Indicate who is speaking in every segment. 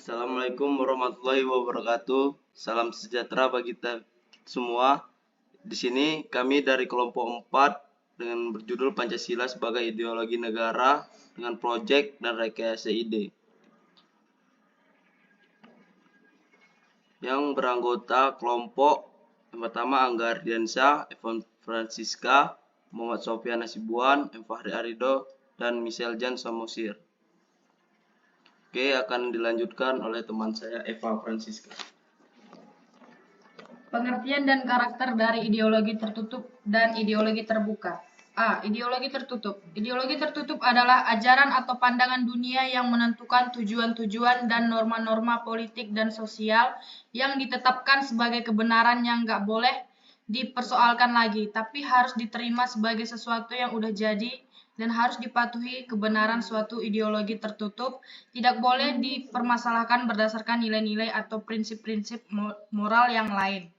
Speaker 1: Assalamualaikum warahmatullahi wabarakatuh. Salam sejahtera bagi kita semua. Di sini kami dari kelompok 4 dengan berjudul Pancasila sebagai Ideologi Negara dengan proyek dan rekayasa ide. Yang beranggota kelompok yang pertama Angga Ardiansyah, Evan Francisca, Muhammad Sofyan Nasibuan, M. Fahri Arido, dan Michelle Jan Samosir. Oke, akan dilanjutkan oleh teman saya Eva Francisca.
Speaker 2: Pengertian dan karakter dari ideologi tertutup dan ideologi terbuka. A. Ideologi tertutup. Ideologi tertutup adalah ajaran atau pandangan dunia yang menentukan tujuan-tujuan dan norma-norma politik dan sosial yang ditetapkan sebagai kebenaran yang nggak boleh dipersoalkan lagi, tapi harus diterima sebagai sesuatu yang udah jadi dan harus dipatuhi. Kebenaran suatu ideologi tertutup tidak boleh dipermasalahkan berdasarkan nilai-nilai atau prinsip-prinsip moral yang lain.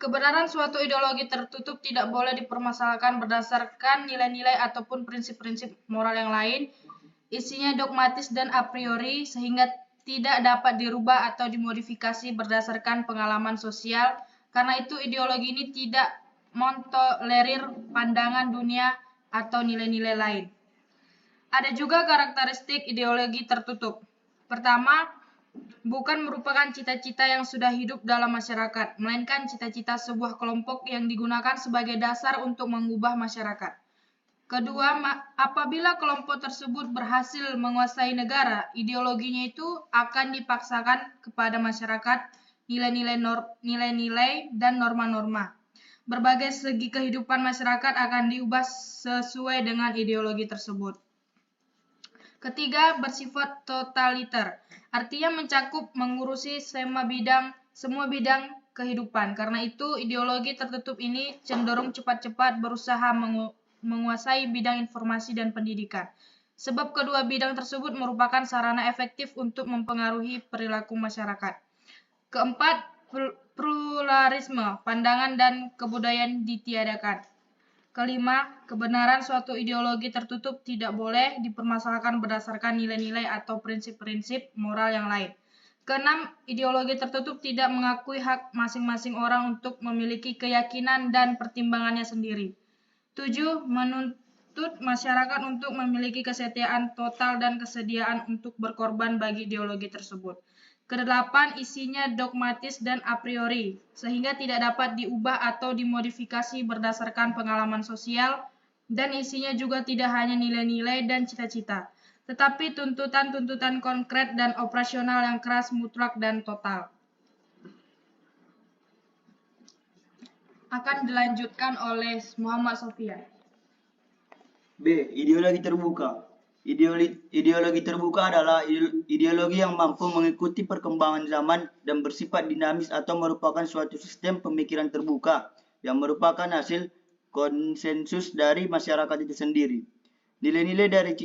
Speaker 2: Kebenaran suatu ideologi tertutup tidak boleh dipermasalahkan berdasarkan nilai-nilai ataupun prinsip-prinsip moral yang lain. Isinya dogmatis dan a priori sehingga tidak dapat dirubah atau dimodifikasi berdasarkan pengalaman sosial. Karena itu ideologi ini tidak mentolerir pandangan dunia atau nilai-nilai lain. Ada juga karakteristik ideologi tertutup. Pertama, bukan merupakan cita-cita yang sudah hidup dalam masyarakat, melainkan cita-cita sebuah kelompok yang digunakan sebagai dasar untuk mengubah masyarakat. Kedua, apabila kelompok tersebut berhasil menguasai negara, ideologinya itu akan dipaksakan kepada masyarakat nilai-nilai dan norma-norma. Berbagai segi kehidupan masyarakat akan diubah sesuai dengan ideologi tersebut. Ketiga, bersifat totaliter. Artinya mencakup mengurusi semua bidang kehidupan. Karena itu, ideologi tertutup ini cenderung cepat-cepat berusaha menguasai bidang informasi dan pendidikan. Sebab kedua bidang tersebut merupakan sarana efektif untuk mempengaruhi perilaku masyarakat. Keempat, pluralisme, pandangan dan kebudayaan ditiadakan. Kelima, kebenaran suatu ideologi tertutup tidak boleh dipermasalahkan berdasarkan nilai-nilai atau prinsip-prinsip moral yang lain. Keenam, ideologi tertutup tidak mengakui hak masing-masing orang untuk memiliki keyakinan dan pertimbangannya sendiri. 7. Menuntut masyarakat untuk memiliki kesetiaan total dan kesediaan untuk berkorban bagi ideologi tersebut. Kedelapan, isinya dogmatis dan a priori, sehingga tidak dapat diubah atau dimodifikasi berdasarkan pengalaman sosial, dan isinya juga tidak hanya nilai-nilai dan cita-cita, tetapi tuntutan-tuntutan konkret dan operasional yang keras, mutlak, dan total. Akan dilanjutkan oleh Muhammad Sofyan.
Speaker 3: B. Ideologi terbuka. Ideologi terbuka adalah ideologi yang mampu mengikuti perkembangan zaman dan bersifat dinamis atau merupakan suatu sistem pemikiran terbuka yang merupakan hasil konsensus dari masyarakat itu sendiri. Nilai-nilai dari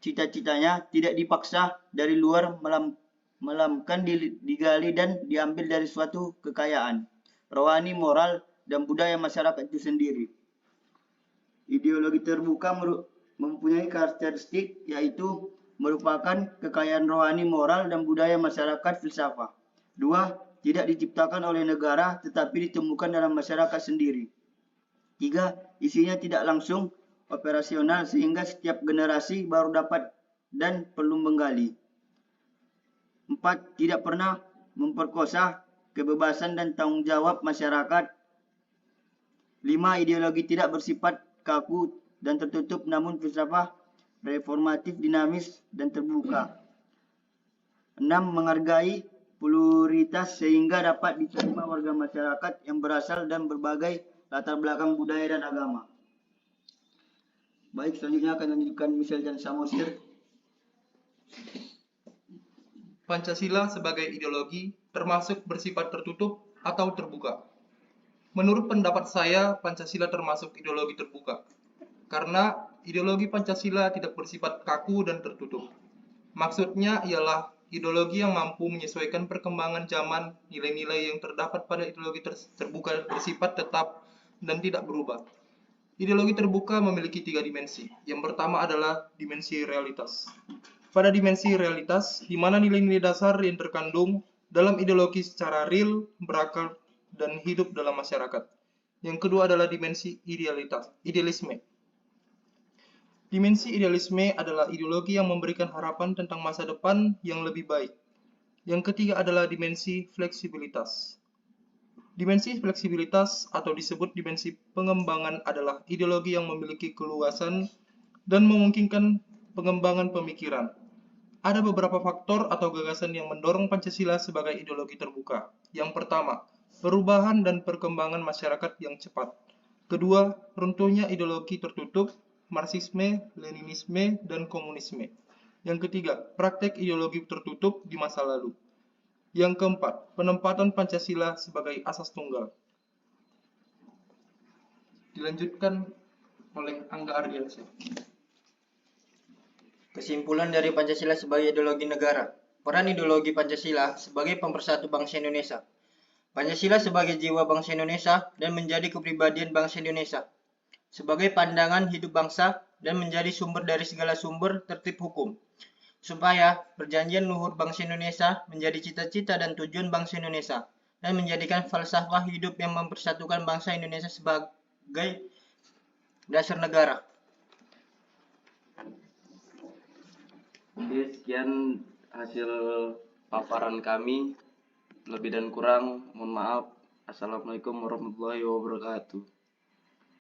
Speaker 3: cita-citanya tidak dipaksa dari luar, melainkan digali dan diambil dari suatu kekayaan rohani, moral, dan budaya masyarakat itu sendiri. Ideologi terbuka mempunyai karakteristik yaitu merupakan kekayaan rohani, moral, dan budaya masyarakat filsafat. 2. Tidak diciptakan oleh negara tetapi ditemukan dalam masyarakat sendiri. 3. Isinya tidak langsung operasional sehingga setiap generasi baru dapat dan perlu menggali. 4. Tidak pernah memperkosa kebebasan dan tanggung jawab masyarakat. 5. Ideologi tidak bersifat kaku dan tertutup, namun filsafat reformatif, dinamis, dan terbuka. 6. Menghargai pluralitas sehingga dapat diterima warga masyarakat yang berasal dan berbagai latar belakang budaya dan agama. Baik, selanjutnya akan lanjutkan Michelle Jan Samosir.
Speaker 4: Pancasila sebagai ideologi termasuk bersifat tertutup atau terbuka. Menurut pendapat saya, Pancasila termasuk ideologi terbuka. Karena ideologi Pancasila tidak bersifat kaku dan tertutup. Maksudnya ialah ideologi yang mampu menyesuaikan perkembangan zaman, nilai-nilai yang terdapat pada ideologi terbuka bersifat tetap dan tidak berubah. Ideologi terbuka memiliki 3 dimensi. Yang pertama adalah dimensi realitas. pada dimensi realitas, di mana nilai-nilai dasar yang terkandung dalam ideologi secara real, berakar, dan hidup dalam masyarakat. Yang kedua adalah dimensi idealisme. Dimensi idealisme adalah ideologi yang memberikan harapan tentang masa depan yang lebih baik. Yang ketiga adalah dimensi fleksibilitas. Dimensi fleksibilitas atau disebut dimensi pengembangan adalah ideologi yang memiliki keluasan dan memungkinkan pengembangan pemikiran. Ada beberapa faktor atau gagasan yang mendorong Pancasila sebagai ideologi terbuka. Yang pertama, perubahan dan perkembangan masyarakat yang cepat. Kedua, runtuhnya ideologi tertutup, Marxisme, Leninisme, dan komunisme. Yang ketiga, praktek ideologi tertutup di masa lalu. Yang keempat, penempatan Pancasila sebagai asas tunggal. Dilanjutkan oleh Angga Ardiansyah.
Speaker 3: Kesimpulan dari Pancasila sebagai ideologi negara. Peran ideologi Pancasila sebagai pemersatu bangsa Indonesia. Pancasila sebagai jiwa bangsa Indonesia dan menjadi kepribadian bangsa Indonesia. Sebagai pandangan hidup bangsa dan menjadi sumber dari segala sumber tertib hukum. Supaya perjanjian luhur bangsa Indonesia menjadi cita-cita dan tujuan bangsa Indonesia dan menjadikan falsafah hidup yang mempersatukan bangsa Indonesia sebagai dasar negara.
Speaker 1: Oke, sekian hasil paparan kami. Lebih dan kurang, mohon maaf. Assalamualaikum warahmatullahi wabarakatuh.